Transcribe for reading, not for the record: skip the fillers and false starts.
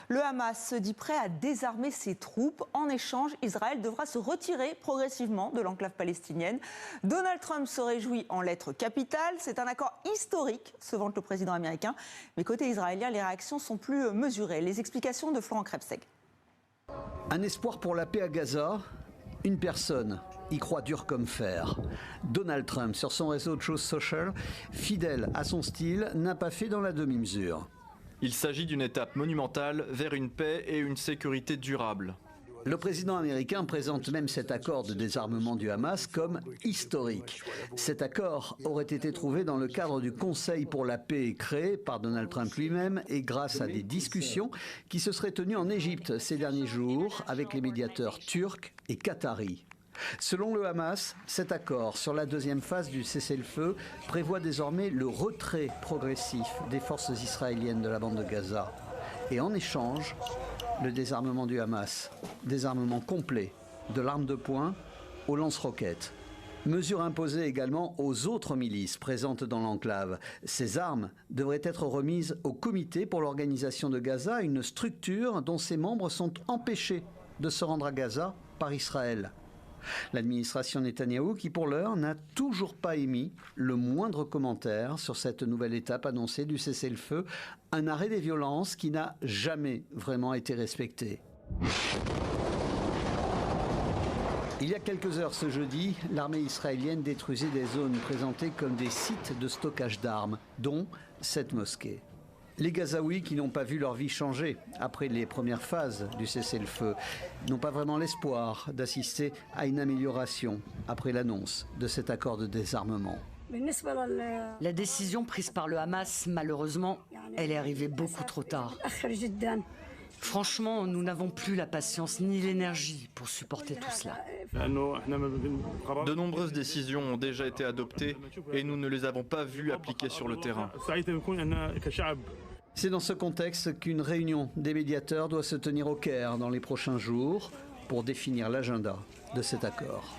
Le Hamas se dit prêt à désarmer ses troupes. En échange, Israël devra se retirer progressivement de l'enclave palestinienne. Donald Trump se réjouit en lettres capitales. C'est un accord historique, se vante le président américain. Mais côté israélien, les réactions sont plus mesurées. Les explications de Florent Krebseg. Un espoir pour la paix à Gaza. Une personne y croit dur comme fer. Donald Trump, sur son réseau de Truth Social, fidèle à son style, n'a pas fait dans la demi-mesure. Il s'agit d'une étape monumentale vers une paix et une sécurité durable. Le président américain présente même cet accord de désarmement du Hamas comme historique. Cet accord aurait été trouvé dans le cadre du Conseil pour la paix créé par Donald Trump lui-même et grâce à des discussions qui se seraient tenues en Égypte ces derniers jours avec les médiateurs turcs et qataris. Selon le Hamas, cet accord sur la deuxième phase du cessez-le-feu prévoit désormais le retrait progressif des forces israéliennes de la bande de Gaza. Et en échange, le désarmement du Hamas, désarmement complet, de l'arme de poing aux lance-roquettes. Mesure imposée également aux autres milices présentes dans l'enclave. Ces armes devraient être remises au Comité pour l'organisation de Gaza, une structure dont ses membres sont empêchés de se rendre à Gaza par Israël. L'administration Netanyahou, qui pour l'heure n'a toujours pas émis le moindre commentaire sur cette nouvelle étape annoncée du cessez-le-feu, un arrêt des violences qui n'a jamais vraiment été respecté. Il y a quelques heures ce jeudi, l'armée israélienne détruisait des zones présentées comme des sites de stockage d'armes, dont cette mosquée. Les Gazaouis, qui n'ont pas vu leur vie changer après les premières phases du cessez-le-feu, n'ont pas vraiment l'espoir d'assister à une amélioration après l'annonce de cet accord de désarmement. La décision prise par le Hamas, malheureusement, elle est arrivée beaucoup trop tard. Franchement, nous n'avons plus la patience ni l'énergie pour supporter tout cela. De nombreuses décisions ont déjà été adoptées et nous ne les avons pas vues appliquées sur le terrain. C'est dans ce contexte qu'une réunion des médiateurs doit se tenir au Caire dans les prochains jours pour définir l'agenda de cet accord.